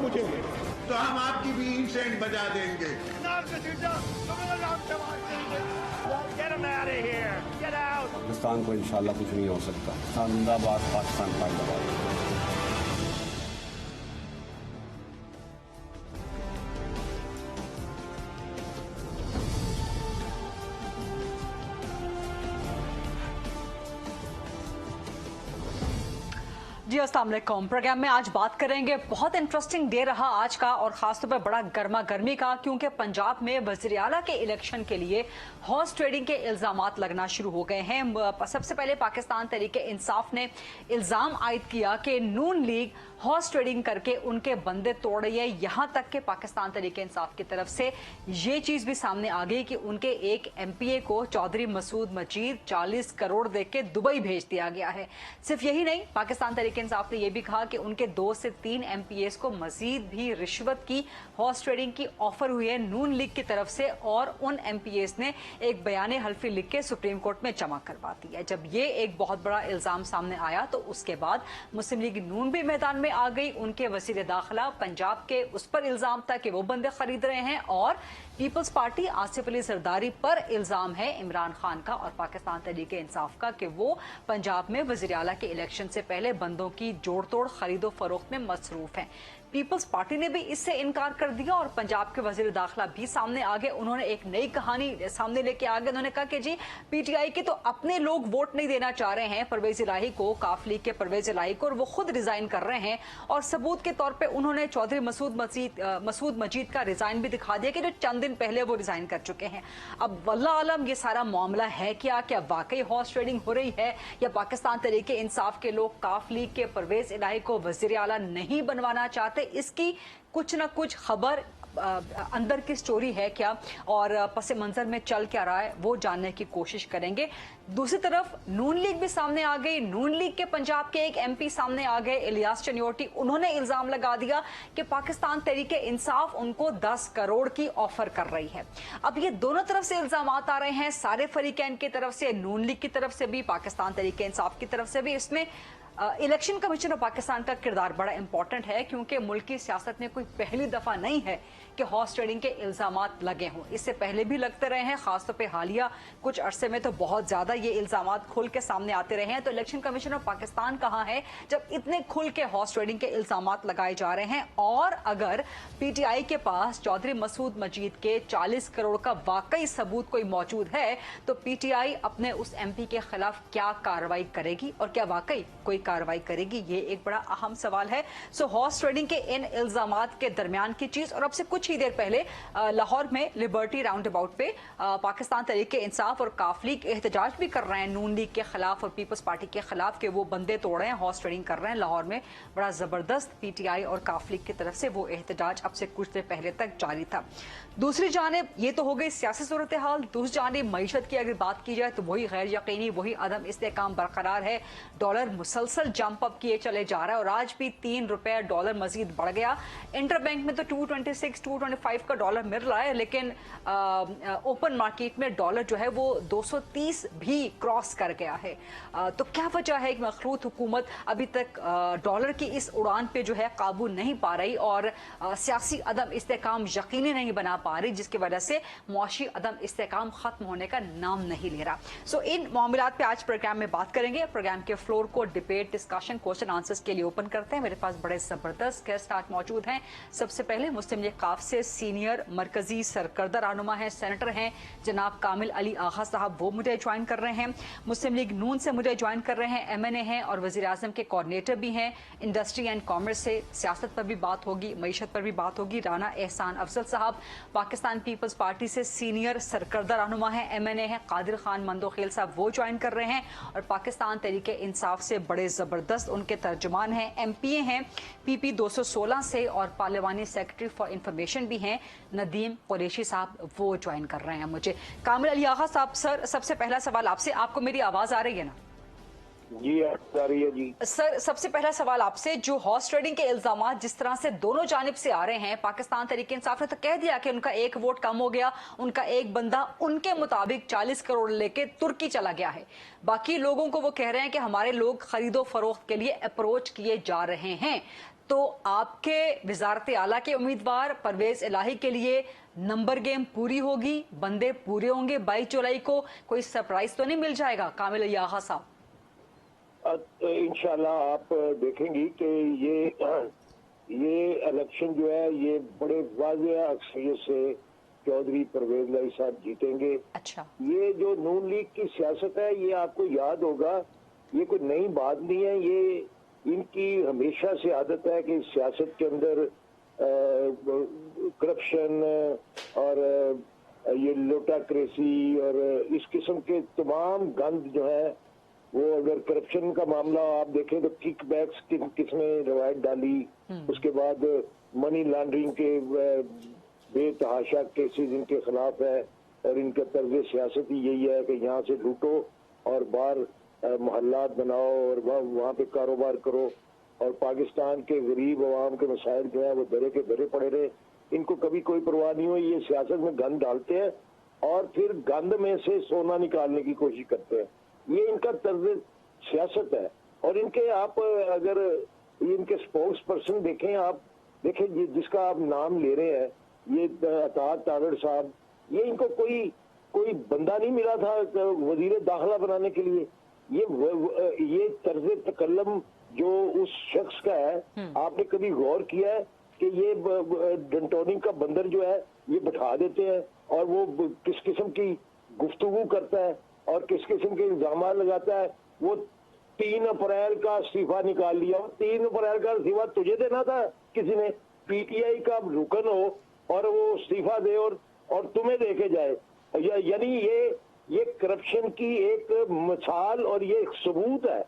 मुझे तो हम आपकी भी इंसेंट बजा देंगे। पाकिस्तान को इंशाल्लाह कुछ नहीं हो सकता। जिंदाबाद पाकिस्तान जिंदाबाद। जी अस्सलाम वालेकुम। प्रोग्राम में आज बात करेंगे, बहुत इंटरेस्टिंग डे रहा आज का और खासतौर पर बड़ा गर्मा गर्मी का, क्योंकि पंजाब में वज़ीर आला के इलेक्शन के लिए हॉर्स ट्रेडिंग के इल्जामात लगना शुरू हो गए हैं। सबसे पहले पाकिस्तान तहरीक इंसाफ ने इल्जाम आयद किया कि नून लीग हॉर्स ट्रेडिंग करके उनके बंदे तोड़ रही है। यहां तक कि पाकिस्तान तहरीक इंसाफ की तरफ से ये चीज भी सामने आ गई कि उनके एक एमपीए को चौधरी मसूद मजीद 40 करोड़ देके दुबई भेज दिया गया है। सिर्फ यही नहीं, पाकिस्तान तहरीक इंसाफ ने यह भी कहा कि उनके 2 से 3 एमपीएस को मजीद भी रिश्वत की हॉर्स ट्रेडिंग की ऑफर हुई है नून लीग की तरफ से, और उन एमपीएस ने एक बयान हल्फी लिख के सुप्रीम कोर्ट में जमा करवा दी है। जब ये एक बहुत बड़ा इल्जाम सामने आया तो उसके बाद मुस्लिम लीग नून भी मैदान में आ गई। उनके वजीर दाखिला पंजाब के उस पर इल्जाम था कि वो बंदे खरीद रहे हैं, और पीपल्स पार्टी आसिफ अली जरदारी पर इल्जाम है इमरान खान का और पाकिस्तान तहरीक इंसाफ का कि वो पंजाब में वज़ीर आला के इलेक्शन से पहले बंदों की जोड़ तोड़ खरीदो फरोख्त में मसरूफ हैं। पीपल्स पार्टी ने भी इससे इनकार कर दिया और पंजाब के वजीर दाखिला भी सामने आ गए। उन्होंने एक नई कहानी सामने लेके आ गए। उन्होंने कहा कि जी पीटीआई के तो अपने लोग वोट नहीं देना चाह रहे हैं परवेज इलाही को, काफ लीग के परवेज इलाही को, और वो खुद रिजाइन कर रहे हैं। और सबूत के तौर पे उन्होंने चौधरी मसूद मजीद का रिजाइन भी दिखा दिया कि जो चंद दिन पहले वो रिजाइन कर चुके हैं। अब वल्लाह आलम ये सारा मामला है क्या वाकई हॉर्स ट्रेडिंग हो रही है, या पाकिस्तान तहरीक इंसाफ के लोग काफ लीग के परवेज इलाही को वजीर आला नहीं बनवाना चाहते, इसकी कुछ ना कुछ खबर अंदर की स्टोरी है क्या और पस मंजर में चल क्या रहा है वो जानने की कोशिश करेंगे। दूसरी तरफ नून लीग भी सामने आ गई। नून लीग के पंजाब के एक एमपी सामने आ गए, इलियास चनियोटी। उन्होंने इल्जाम लगा दिया कि पाकिस्तान तहरीक इंसाफ उनको 10 करोड़ की ऑफर कर रही है। अब ये दोनों तरफ से इल्जाम आ रहे हैं, सारे फरीकैन की तरफ से, नून लीग की तरफ से भी, पाकिस्तान तहरीक इंसाफ की तरफ से भी। इसमें इलेक्शन कमीशन ऑफ पाकिस्तान का किरदार बड़ा इंपॉर्टेंट है, क्योंकि मुल्क की सियासत में कोई पहली दफा नहीं है कि हॉर्स ट्रेडिंग के इल्जामात लगे हों। इससे पहले भी लगते रहे हैं, खासतौर पे हालिया कुछ अरसे में तो बहुत ज्यादा ये इल्जामात खुल के सामने आते रहे हैं। तो इलेक्शन कमीशन ऑफ पाकिस्तान कहाँ है जब इतने खुल के हॉर्स ट्रेडिंग के इल्जामात लगाए जा रहे हैं? और अगर पीटीआई के पास चौधरी मसूद मजीद के 40 करोड़ का वाकई सबूत कोई मौजूद है तो पीटीआई अपने उस एमपी के खिलाफ क्या कार्रवाई करेगी, और क्या वाकई कोई कार्रवाई करेगी? ये एक बड़ा अहम सवाल है। सो हॉर्स ट्रेडिंग के इन इल्जामात के दरमियान की चीज, और अब से कुछ ही देर पहले लाहौर में लिबर्टी राउंड अबाउट पे पाकिस्तान तहरीक इंसाफ और काफ लीग एहतजाज भी कर रहे हैं नून लीग के खिलाफ और पीपल्स पार्टी के खिलाफ कि वो बंदे तोड़ रहे हैं, हॉर्स ट्रेडिंग कर रहे हैं। लाहौर में बड़ा जबरदस्त पीटीआई और काफ लीग की तरफ से वो एहतजाज अब से कुछ देर पहले तक जारी था। दूसरी जानिब ये तो हो गई सियासी सूरत हाल, दूसरी जानिब मईशत की अगर बात की जाए तो वही गैर यकीनी, वही अदम इस्तेहकाम बरकरार है। डॉलर मुसलसल जंप अप किए चले जा रहा है और आज भी 3 रुपए डॉलर मजीद बढ़ गया। इंटर बैंक में तो 226 225 का डॉलर मिल रहा है, लेकिन ओपन मार्केट में डॉलर जो है वो 230 भी क्रॉस कर गया है। तो क्या वजह है कि मखरूत हुकूमत अभी तक डॉलर की इस उड़ान पे जो है काबू नहीं पा रही और सियासी अदम इस्तेहकाम यकीनी नहीं बना पा रही, जिसकी वजह से मुआशी अदम इस्तेहकाम खत्म होने का नाम नहीं ले रहा। सो इन मामलात पे आज प्रोग्राम में बात करेंगे। प्रोग्राम के फ्लोर को डिबेट, डिस्कशन, क्वेश्चन आंसर्स के लिए ओपन करते हैं। मेरे पास बड़े जबरदस्त गेस्ट आज मौजूद हैं। सबसे पहले मुस्लिम लीग काफ से सीनियर मरकजी सरकर्दा रहनुमा है, सेनेटर हैं जनाब कामिल अली आगा साहब, वो मुझे ज्वाइन कर रहे हैं। मुस्लिम लीग नून से मुझे ज्वाइन कर रहे हैं MNA हैं और वजीर आजम के कोऑर्डिनेटर भी हैं। इंडस्ट्री एंड कॉमर्स से सियासत पर भी बात होगी, मईशत पर भी बात होगी। राना एहसान अफजल साहब पाकिस्तान पीपल्स पार्टी से सीनियर सरकर्दा रहनुमा है, MNA हैं। कादिर खान मंदोखेल साहब वो ज्वाइन कर रहे हैं और पाकिस्तान तहरीक इंसाफ से बड़े जबरदस्त उनके तर्जुमान हैं, MPA हैं PP 216 से और पार्लिमानी सेक्रेटरी फॉर इंफॉर्मेशन भी हैं नदीम कुरैशी साहब, वो ज्वाइन कर रहे हैं मुझे। कामिल अली आगा साहब, सर सबसे पहला सवाल आपसे, आपको मेरी आवाज आ रही है ना? जी आ रही है जी। सर, सबसे पहला सवाल आपसे, जो हॉर्स ट्रेडिंग के इल्जामात जिस तरह से दोनों जानिब से आ रहे हैं, पाकिस्तान तहरीक इंसाफ ने तो कह दिया कि उनका एक वोट कम हो गया, उनका एक बंदा उनके मुताबिक 40 करोड़ लेके तुर्की चला गया है। बाकी लोगों को वो कह रहे हैं कि हमारे लोग खरीदो फरोख्त के लिए अप्रोच किए जा रहे हैं। तो आपके वजारत आला के उम्मीदवार परवेज इलाही के लिए नंबर गेम पूरी होगी, बंदे पूरे होंगे, 22 जुलाई को कोई सरप्राइज तो नहीं मिल जाएगा कामिल आगा साहब? इंशाल्लाह आप देखेंगी कि ये इलेक्शन जो है ये बड़े वाज़ेह अक्सरियत से चौधरी परवेज इलाही साहब जीतेंगे। अच्छा, ये जो नून लीग की सियासत है ये आपको याद होगा, ये कोई नई बात नहीं है। ये इनकी हमेशा से आदत है कि सियासत के अंदर करप्शन और ये लोटाक्रेसी और इस किस्म के तमाम गंद जो है वो, अगर करप्शन का मामला आप देखें तो किक बैक्स किसने रवायत डाली, उसके बाद मनी लॉन्ड्रिंग के बेतहाशा केसेस इनके खिलाफ है और इनका तर्ज सियासत ही यही है कि यहाँ से लूटो और बाहर मोहल्लात बनाओ और वहाँ पे कारोबार करो और पाकिस्तान के गरीब अवाम के मसाइल जो है वो दरे के दरे पड़े रहे। इनको कभी कोई परवाह नहीं हुई, ये सियासत में गंद डालते हैं और फिर गंद में से सोना निकालने की कोशिश करते हैं। ये इनका तर्ज सियासत है। और इनके आप अगर इनके स्पोक्स पर्सन देखें, आप देखें जिसका आप नाम ले रहे हैं, ये अतात तारड़ साहब, ये इनको कोई बंदा नहीं मिला था वजीर दाखिला बनाने के लिए। ये तर्ज तकल्लम जो उस शख्स का है, आपने कभी गौर किया है कि ये डंटोनिंग का बंदर जो है ये बैठा देते हैं और वो किस किस्म की गुफ्तगू करता है और किस किस्म के इल्जाम लगाता है। वो 3 अप्रैल का इस्तीफा निकाल लिया। 3 अप्रैल का इस्तीफा तुझे देना था किसी ने, पीटीआई का रुकन हो और वो इस्तीफा दे और तुम्हें देके जाए। यानी ये करप्शन की एक मिसाल और ये एक सबूत है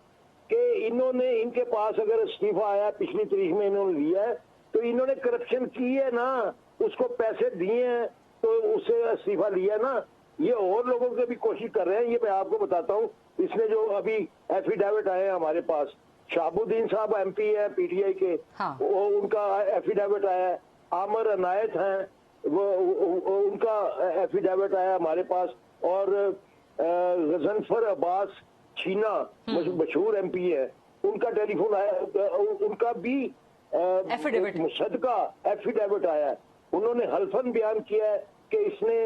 कि इन्होंने, इनके पास अगर इस्तीफा आया पिछली तारीख में इन्होंने लिया है तो इन्होंने करप्शन की है ना, उसको पैसे दिए हैं तो उससे इस्तीफा लिया ना। ये और लोगों की भी कोशिश कर रहे हैं। ये मैं आपको बताता हूँ, इसने जो अभी एफिडेविट आए हैं हमारे पास, शाहबुद्दीन साहब एमपी है पीटीआई के, हाँ। वो उनका एफिडेविट आया है। आमर अनायत हैं, वो उनका एफिडेविट आया हमारे पास। और गजनफर अब्बास छीना मशहूर एमपी है, उनका टेलीफोन आया, उनका भी एफिडेविट मुसद्दका एफिडेविट आया है। उन्होंने हल्फन बयान किया है कि इसने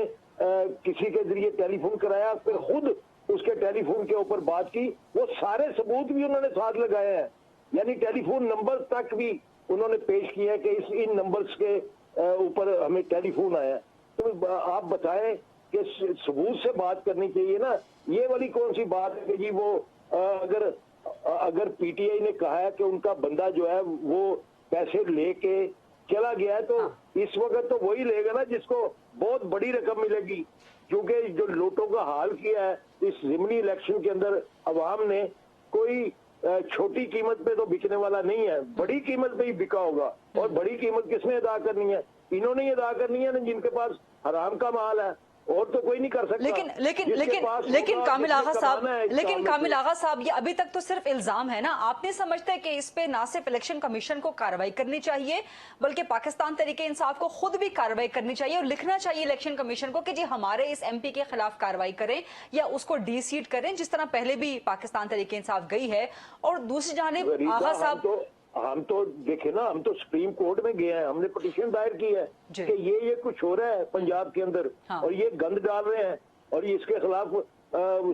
किसी के जरिए टेलीफोन कराया, फिर खुद उसके टेलीफोन के ऊपर बात की। वो सारे सबूत भी उन्होंने साथ लगाए हैं, यानी टेलीफोन नंबर तक भी उन्होंने पेश किया है कि इन नंबर्स के ऊपर हमें टेलीफोन आया। तो आप बताएं कि सबूत से बात करनी चाहिए ना। ये वाली कौन सी बात है कि जी वो अगर पीटीआई ने कहा है कि उनका बंदा जो है वो पैसे लेके चला गया है, तो इस वक्त तो वही लेगा ना जिसको बहुत बड़ी रकम मिलेगी, क्योंकि जो लोटों का हाल किया है इस ज़िमनी इलेक्शन के अंदर अवाम ने, कोई छोटी कीमत पे तो बिकने वाला नहीं है, बड़ी कीमत पे ही बिका होगा। और बड़ी कीमत किसने अदा करनी है? इन्होंने ही अदा करनी है ना, जिनके पास हराम का माल है, और तो कोई नहीं कर सकता। लेकिन कामिल आगा साहब, ये अभी तक तो सिर्फ इल्जाम है ना। आप नहीं समझते कि इस पे ना सिर्फ इलेक्शन कमीशन को कार्रवाई करनी चाहिए बल्कि पाकिस्तान तरीके इंसाफ को खुद भी कार्रवाई करनी चाहिए और लिखना चाहिए इलेक्शन कमीशन को कि जी हमारे इस एमपी के खिलाफ कार्रवाई करें या उसको डी-सीट करें, जिस तरह पहले भी पाकिस्तान तरीके इंसाफ गई है। और दूसरी जानिब आगा साहब, हम तो देखे ना, हम तो सुप्रीम कोर्ट में गए हैं, हमने पिटीशन दायर की है कि ये कुछ हो रहा है पंजाब के अंदर, हाँ। और ये गंद डाल रहे हैं और ये इसके खिलाफ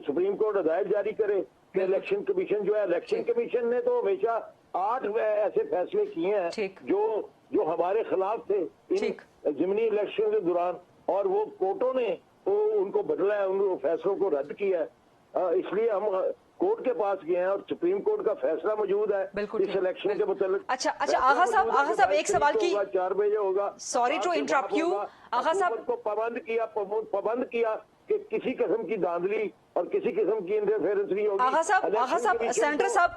सुप्रीम कोर्ट हिदायत जारी करे कि इलेक्शन कमीशन जो है, इलेक्शन कमीशन ने तो हमेशा 8 ऐसे फैसले किए हैं जो हमारे खिलाफ थे इन ज़िमनी इलेक्शन के दौरान, और वो कोर्टों ने उनको बदला है, उन फैसलों को रद्द किया है। इसलिए हम कोर्ट के पास गए हैं और सुप्रीम कोर्ट का फैसला मौजूद है इस इलेक्शन के मुताबिक। अच्छा आगा साहब एक सवाल की 4 बजे होगा। सॉरी टू इंटरप्ट यू आगा साहब, को पाबंद किया कि किसी किस्म की धांधली और किसी किस्म की इंटरफेरेंस नहीं होगी। आगा साहब सेंटर साहब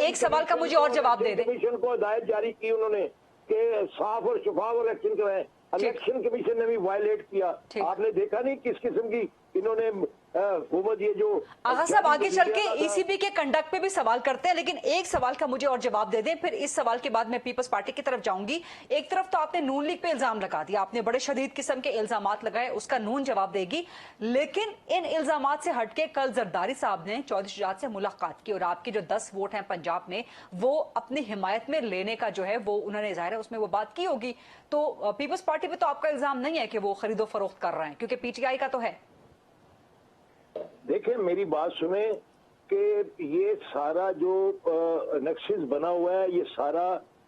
एक सवाल का मुझे और जवाब दे दें। कमीशन को हिदायत जारी की उन्होंने कि साफ और शफाफ इलेक्शन कराएं। इलेक्शन कमीशन ने भी वायलेट किया। आपने देखा नहीं किस किस्म की इन्होंने हुकूमत ये जो आगा साहब आगे चल के ईसीबी के कंडक्ट पे भी सवाल करते हैं, लेकिन एक सवाल का मुझे और जवाब दे दें, फिर इस सवाल के बाद मैं पीपल्स पार्टी की तरफ जाऊंगी। एक तरफ तो आपने नून लीग पे इल्जाम लगा दिया, आपने बड़े शदीद किस्म के इल्जामात लगाए, उसका नून जवाब देगी, लेकिन इन इल्जामात से हटके कल जरदारी साहब ने चौधरी शुजात से मुलाकात की और आपके जो 10 वोट हैं पंजाब में वो अपनी हिमायत में लेने का जो है वो उन्होंने जाहिर है उसमें वो बात की होगी। तो पीपल्स पार्टी पे तो आपका इल्जाम नहीं है कि वो खरीदो फरोख्त कर रहे हैं, क्योंकि पीटीआई का तो है। देखें, मेरी बात सुने कि ये सारा जो नेक्सस बना हुआ है ये सारा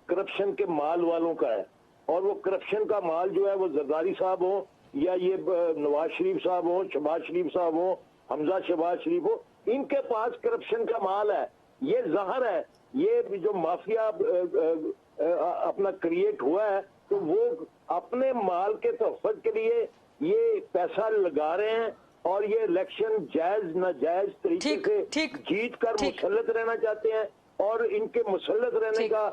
करप्शन के माल वालों का है, और वो करप्शन का माल जो है वो जरदारी साहब हो या ये नवाज शरीफ साहब हो, शहबाज शरीफ साहब हो, हमजा शहबाज शरीफ हो, इनके पास करप्शन का माल है। ये ज़ाहिर है, ये जो माफिया अपना क्रिएट हुआ है तो वो अपने माल के तहफ़्फ़ुज़ के लिए ये पैसा लगा रहे हैं और ये इलेक्शन जायज नाजायज तरीके से जीत कर मुसल्लत रहना चाहते हैं। और इनके मुसल्लत रहने का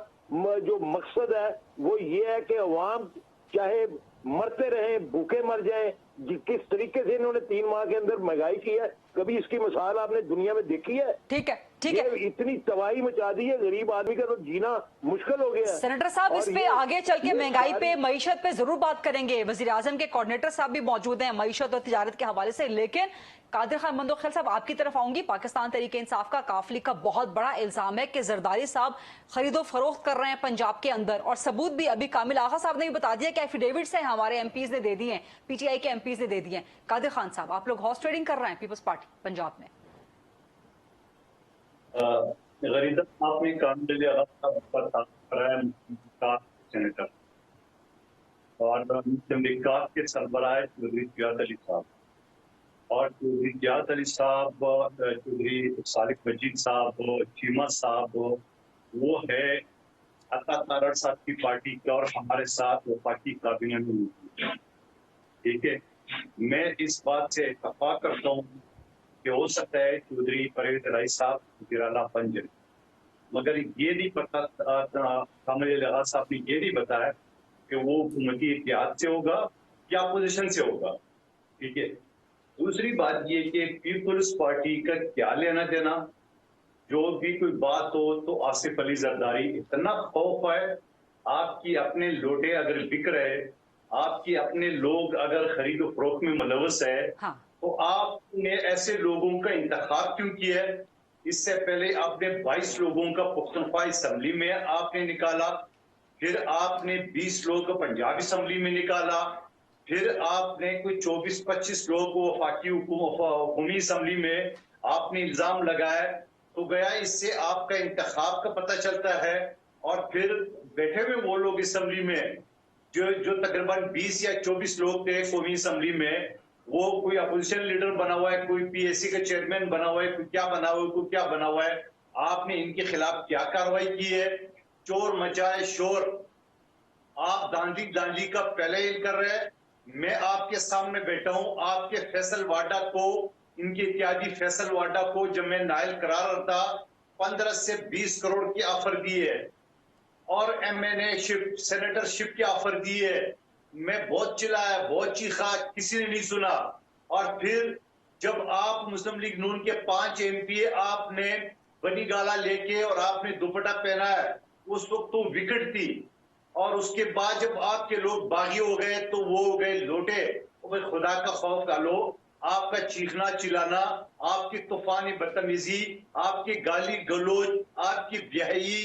जो मकसद है वो ये है कि अवाम चाहे मरते रहें, भूखे मर जाएं। किस तरीके से इन्होंने 3 माह के अंदर महंगाई की है, कभी इसकी मिसाल आपने दुनिया में देखी है? ठीक है, ठीक है। इतनी तबाही मचा दी है, गरीब आदमी का तो जीना मुश्किल हो गया है। सेनेटर साहब, इस पे आगे चल के महंगाई पे, मईशत पे जरूर बात करेंगे। वजीर आजम के कोऑर्डिनेटर साहब भी मौजूद हैं मईशत और तिजारत के हवाले से, लेकिन कादिर खान मंदोखैल साहब आपकी तरफ आऊंगी। पाकिस्तान तहरीक इंसाफ का काफिली का बहुत बड़ा इल्जाम है कि जरदारी साहब खरीदो फरोख्त कर रहे हैं पंजाब के अंदर, और सबूत भी अभी कामिल आगा साहब ने भी बता दिया कि एफिडेविट्स हैं, हमारे एमपीज ने दे दिए हैं, पीटीआई के एमपीज ने दे दिए हैं। कादिर खान साहब, आप लोग हॉर्स ट्रेडिंग कर रहे हैं पीपल्स पार्टी पंजाब में? आपने सेनेटर और मुस्लिम लीग के सरबराह चौधरी जियाद अली साहब और चौधरी जियाद अली साहब, चौधरी सालिक मजीद साहब, चीमा साहब, वो है अता तारड़ साहब की पार्टी के और हमारे साथ वफाकी काबीना में मौजूद है। ठीक है, मैं इस बात से इत्तफाक करता हूँ कि हो सकता है चौधरी परवेज इलाही साहब वज़ीर-ए-आला बन जाए, मगर ये नहीं पता, कामिल आगा साहब ने ये नहीं बताया कि वो हुकूमती इत्तेहाद से होगा या अपोजिशन से होगा। ठीक है, दूसरी बात ये कि पीपल्स पार्टी का क्या लेना देना, जो भी कोई बात हो तो आसिफ अली जरदारी, इतना खौफ है आपकी अपने लोटे अगर बिक रहे, आपकी अपने लोग अगर खरीदो फरोख्त में मुलव्वस है, हाँ। तो आपने ऐसे लोगों का इंतखाब क्यों किया है? इससे पहले आपने 22 लोगों का पुख्तनख्वा असेंबली में आपने निकाला, फिर आपने 20 लोग पंजाब असेंबली में निकाला, फिर आपने कोई 24-25 लोग वफाकी हुकूमी असेंबली में आपने इल्जाम लगाया। तो गया इससे आपका इंतखाब का पता चलता है। और फिर बैठे हुए वो लोग असेंबली में जो तकरीबन 20 या 24 लोग थे कौमी असेंबली में, वो कोई अपोजिशन लीडर बना हुआ है, कोई पीएससी का चेयरमैन बना हुआ है, कोई क्या बना हुआ है, कोई क्या बना हुआ है। आपने इनके खिलाफ क्या कार्रवाई की है? चोर मचाए शोर, आप दांडी का पहले ही कर रहे हैं। मैं आपके सामने बैठा हूं, आपके फैसल वाडा को, इनके इत्यादि फैसल वाडा को जब मैं नायल करार था 15 से 20 करोड़ की ऑफर दी है और एमएनए शिप, सेनेटरशिप की ऑफर दी है। मैं बहुत चिल्लाया, बहुत चीखा, किसी ने नहीं सुना। और फिर जब आप मुस्लिम लीग नून के 5 एमपी आपने बनी गाला लेके और आपने दुपट्टा पहना है, उस वक्त तो विकेट थी। और उसके बाद जब आपके लोग बागी हो गए तो वो हो गए लोटे। तो खुदा का खौफ डालो, आपका चीखना चिल्लाना, आपकी तूफानी बदतमीजी, आपकी गाली गलोच, आपकी ब्याही,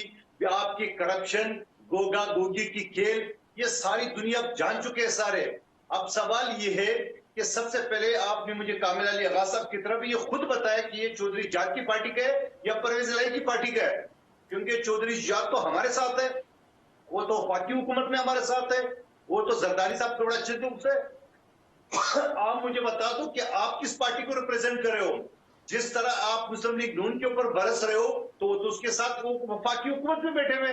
आपकी करप्शन, गोगा गोगी की खेल, ये सारी दुनिया जान चुके हैं सारे। अब सवाल ये है कि सबसे पहले आपने मुझे कामिल अली आगा साहब की तरफ ये खुद बताया कि ये चौधरी जाट की पार्टी का है या परवेज इलाही की पार्टी का है, क्योंकि चौधरी जाट तो हमारे साथ है, वो तो वफाकी हुकूमत में हमारे साथ है, वो तो जरदारी साहब थोड़ा अच्छे रूप से। आप मुझे बता दो कि आप किस पार्टी को रिप्रेजेंट कर रहे हो? जिस तरह आप मुस्लिम लीग नून के ऊपर बरस रहे हो तो उसके साथ वो वफाकी हुकूमत में बैठे हुए,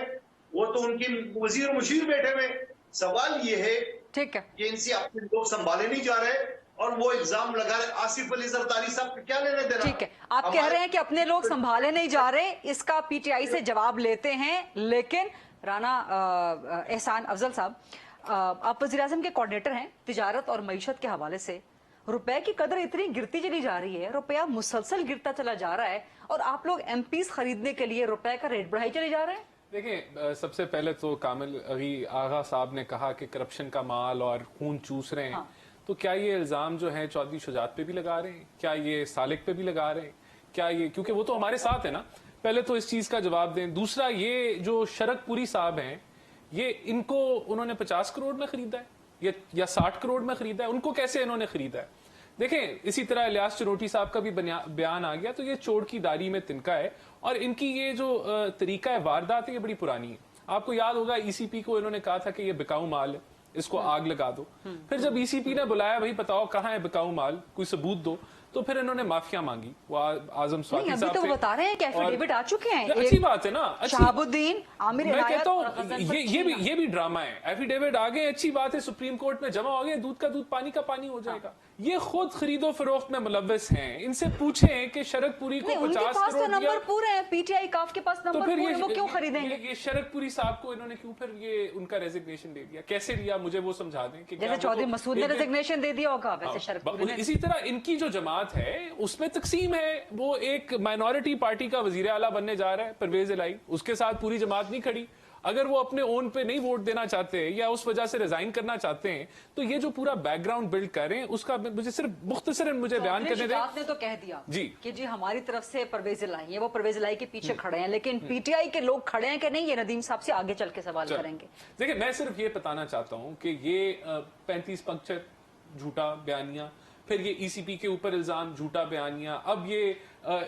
वो तो उनकी वजीर मुशीर बैठे हुए। सवाल ये है, ठीक है, कि इनसे अपने लोग संभाले नहीं जा रहे और वो इल्जाम लगा रहे। आसिफ अली जरदारी साहब को क्या लेने देना? ठीक है, आप कह रहे हैं कि अपने लोग संभाले नहीं जा रहे, इसका पीटीआई से जवाब लेते हैं। लेकिन राना एहसान अफजल साहब, आप वज़ीर आज़म के कोऑर्डिनेटर हैं तिजारत और मईशत के हवाले से, रुपए की कदर इतनी गिरती चली जा रही है, रुपया मुसलसल गिरता चला जा रहा है और आप लोग एमपीज खरीदने के लिए रुपए का रेट बढ़ाई चले जा रहे हैं। देखिए, सबसे पहले तो कामिल अभी आगा साहब ने कहा कि करप्शन का माल और खून चूस रहे हैं। हाँ। तो क्या ये इल्जाम जो है चौधरी शुजात पे भी लगा रहे हैं, क्या ये सालिक पे भी लगा रहे हैं, क्या ये, क्योंकि वो तो हमारे साथ है ना, पहले तो इस चीज का जवाब दें। दूसरा, ये जो शरकपुरी साहब हैं, ये इनको उन्होंने 50 करोड़ में खरीदा है या 60 करोड़ में खरीदा है, उनको कैसे इन्होंने खरीदा है? देखें, इसी तरह इलियास चनोटी साहब का भी बयान आ गया, तो ये चोर की दारी में तिनका है और इनकी ये जो तरीका है वारदात है, ये बड़ी पुरानी है। आपको याद होगा ईसीपी को इन्होंने कहा था कि ये बिकाऊ माल है, इसको आग लगा दो। फिर जब ईसीपी ने बुलाया, भाई बताओ कहाँ है बिकाऊ माल, कोई सबूत दो, तो फिर इन्होंने माफिया मांगी। वो आजम स्वाति साहब तो बता रहे हैं कि एफिडेविट आ चुके हैं। अच्छी बात है ना, शहाबुद्दीन, आमिर, मैं कहता हूँ ये भी ड्रामा है। एफिडेविट आ गए, अच्छी बात है, सुप्रीम कोर्ट में जमा हो गए, दूध का दूध पानी का पानी हो जाएगा। ये खुद खरीदो फरोख्त में मुलव्वस हैं, इनसे पूछें कि शरकपुरी को 50 करोड़ नंबर पूरे हैं, पीटीआई काफ के पास नंबर पूरे, वो क्यों खरीदेंगे? ये शरकपुरी साहब को इन्होंने क्यों फिर ये उनका रेजिग्नेशन दे दिया, कैसे दिया, मुझे वो समझा दें। कि जैसे चौधरी मसूद ने रेजिग्नेशन दे दिया होगा, वैसे शरकपुरी ने। इसी तरह इनकी जो जमात है उसमें तकसीम है, वो एक माइनॉरिटी पार्टी का वजीर आला बनने जा रहा है परवेज इलाही, उसके साथ पूरी जमात नहीं खड़ी। अगर वो अपने ओन पे नहीं वोट देना चाहते या उस वजह से रिजाइन करना चाहते हैं, तो ये जो पूरा बैकग्राउंड बिल्ड कर रहे हैं उसका मुझे सिर्फ मुख्तसरन मुझे बयान करने दें। आपने तो कह दिया जी कि जी हमारी तरफ से परवेज इलाही है, वो परवेज इलाही के पीछे खड़े हैं, लेकिन पीटीआई के लोग खड़े हैं कि नहीं, ये नदीम साहब से आगे चल के सवाल करेंगे। देखिए, मैं सिर्फ ये बताना चाहता हूँ कि ये 35 पंक्चर झूठा बयानिया, फिर ये ईसीपी के ऊपर इल्जाम, झूठा बयानिया, अब ये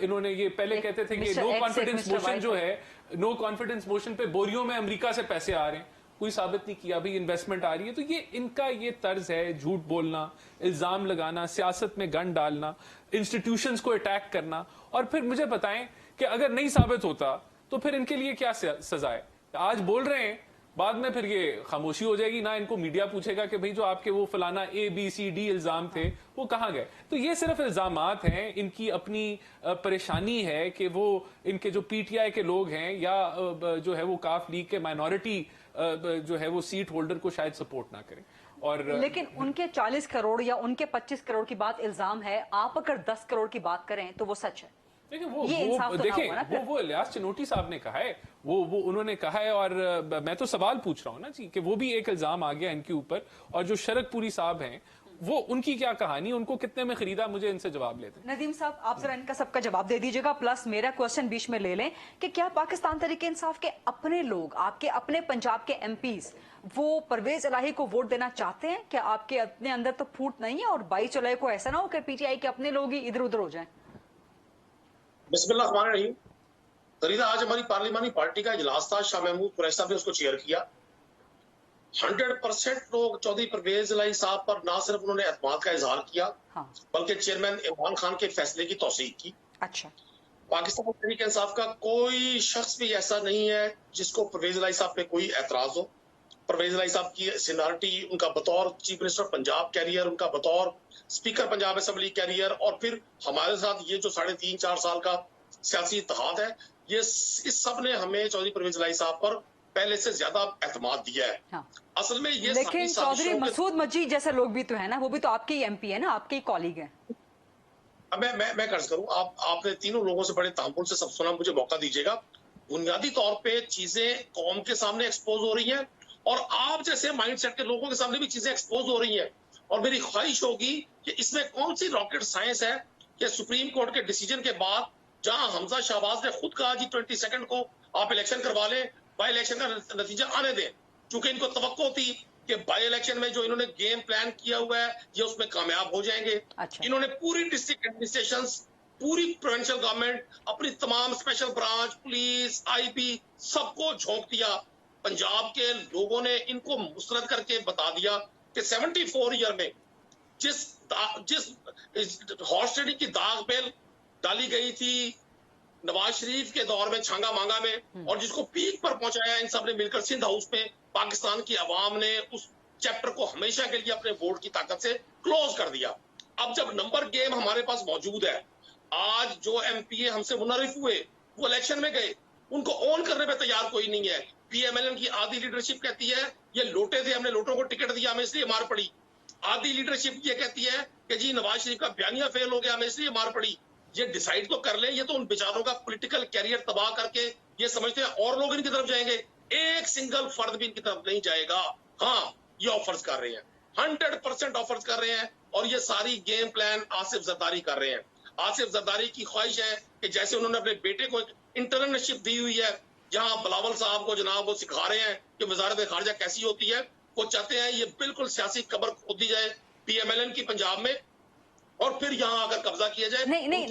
इन्होंने ये पहले कहते थे कि नो कॉन्फिडेंस मोशन जो है, नो कॉन्फिडेंस मोशन पे बोरियों में अमेरिका से पैसे आ रहे हैं, कोई साबित नहीं किया, भाई इन्वेस्टमेंट आ रही है। तो ये इनका ये तर्ज है, झूठ बोलना, इल्जाम लगाना, सियासत में गन डालना, इंस्टीट्यूशंस को अटैक करना। और फिर मुझे बताएं कि अगर नहीं साबित होता तो फिर इनके लिए क्या सजा है? आज बोल रहे हैं, बाद में फिर ये खामोशी हो जाएगी ना, इनको मीडिया पूछेगा कि भाई जो आपके वो फलाना ABCD इल्जाम थे वो कहाँ गए। तो ये सिर्फ इल्जामात हैं, इनकी अपनी परेशानी है कि वो इनके जो पीटीआई के लोग हैं या जो है वो काफ लीग के माइनॉरिटी जो है वो सीट होल्डर को शायद सपोर्ट ना करें। और लेकिन उनके 40 करोड़ या उनके 25 करोड़ की बात इल्जाम है, आप अगर 10 करोड़ की बात करें तो वो सच है। देखिए वो इलियास चनोटी साहब ने कहा है, वो उन्होंने कहा है, और मैं तो सवाल पूछ रहा हूँ ना जी कि वो भी एक इल्जाम आ गया इनके ऊपर। और जो शरकपुरी साहब हैं, वो उनकी क्या कहानी, उनको कितने में खरीदा, मुझे इनसे जवाब लेते हैं। नदीम साहब, आप जरा इनका सबका जवाब दे दीजिएगा, प्लस मेरा क्वेश्चन बीच में ले लें कि क्या पाकिस्तान तहरीक इंसाफ के अपने लोग, आपके अपने पंजाब के एमपीज, वो परवेज इलाही को वोट देना चाहते हैं? क्या आपके अपने अंदर तो फूट नहीं है और 22 जुलाई को ऐसा ना हो कि पीटीआई के अपने लोग ही इधर उधर हो जाए? बिस्मिल्लाहिर्रहमानिर्रहीम। फरीदा, आज हमारी पार्लिमानी पार्टी का इजलास था, शाह महमूद कुरैशी साहब ने उसको चेयर किया। 100% लोग चौधरी परवेज इलाही साहब पर ना सिर्फ उन्होंने एतमाद का इजहार किया, बल्कि चेयरमैन इमरान खान के फैसले की तौसीक की। अच्छा, पाकिस्तान तहरीक इंसाफ का कोई शख्स भी ऐसा नहीं है जिसको परवेज इलाही साहब पे कोई एतराज हो। परवेज इलाही साहब की सीनियरिटी, उनका बतौर चीफ मिनिस्टर पंजाब कैरियर, उनका बतौर स्पीकर पंजाब असेंबली कैरियर, और फिर हमारे साथ ये जो 3.5-4 साल का सियासी इत्तेहाद है, ये इस सब ने हमें चौधरी परवेज इलाही साहब पर पहले से ज्यादा एतमाद दिया है। हाँ। असल में ये लेकिन चौधरी मसूद मजीद जैसे लोग भी तो है ना, वो भी तो आपके ही एमपी है ना, आपके ही कॉलीग है। मैं कर्ज करूं, आपने तीनों लोगों से बड़े तामुल से सब सुना, मुझे मौका दीजिएगा। बुनियादी तौर पे चीजें कौम के सामने एक्सपोज हो रही हैं और आप जैसे माइंडसेट के लोगों के सामने भी चीजें एक्सपोज हो रही हैं, और मेरी ख्वाहिश होगी कि इसमें कौन सी रॉकेट साइंस है कि सुप्रीम कोर्ट के डिसीजन के बाद, जहां हमजा शहबाज ने खुद कहा जी 22 को आप इलेक्शन करवा लें, बाई इलेक्शन का नतीजा आने दें, क्योंकि इनको तवक्को थी कि बाई इलेक्शन में जो इन्होंने गेम प्लान किया हुआ है ये उसमें कामयाब हो जाएंगे। अच्छा। इन्होंने पूरी डिस्ट्रिक्ट एडमिनिस्ट्रेशन, पूरी प्रोविंशियल गवर्नमेंट, अपनी तमाम स्पेशल ब्रांच, पुलिस, आईपी सबको झोंक दिया। पंजाब के लोगों ने इनको मुस्तरद करके बता दिया कि 74 ईयर में जिस हॉर्स ट्रेडिंग की दाग बेल डाली गई थी नवाज शरीफ के दौर में छांगा मांगा में, और जिसको पीक पर पहुंचाया इन सब ने मिलकर सिंध हाउस में, पाकिस्तान की आवाम ने उस चैप्टर को हमेशा के लिए अपने वोट की ताकत से क्लोज कर दिया। अब जब नंबर गेम हमारे पास मौजूद है, आज जो एमपीए हमसे मुनरिफ हुए वो इलेक्शन में गए, उनको ऑन करने पे तैयार कोई नहीं है। पीएमएलएन की आधी लीडरशिप कहती है ये लोटे थे, हमने लोटों को टिकट दिया, हमें इसलिए मार पड़ी। आधी लीडरशिप ये कहती है कि जी नवाज शरीफ का बयानिया फेल हो गया, हमें इसलिए मार पड़ी। ये डिसाइड तो कर लें, ये तो उन बेचारों का पॉलिटिकल कैरियर तबाह करके ये समझते हैं और लोग इनकी तरफ जाएंगे, एक सिंगल फर्द भी इनकी तरफ नहीं जाएगा। हाँ, ये ऑफर्स कर रहे हैं, 100% ऑफर्स कर रहे हैं, और ये सारी गेम प्लान आसिफ जरदारी कर रहे हैं। आसिफ जरदारी की ख्वाहिश है कि जैसे उन्होंने अपने बेटे को इंटर्नशिप दी हुई है, जहां बिलावल साहब को जनाब वो सिखा रहे हैं कि वजारत खारजा कैसी होती है, वो चाहते हैं ये बिल्कुल सियासी कब्र खोद दी जाए PMLN की पंजाब में, और फिर यहाँ आकर कब्जा किया जाए। नहीं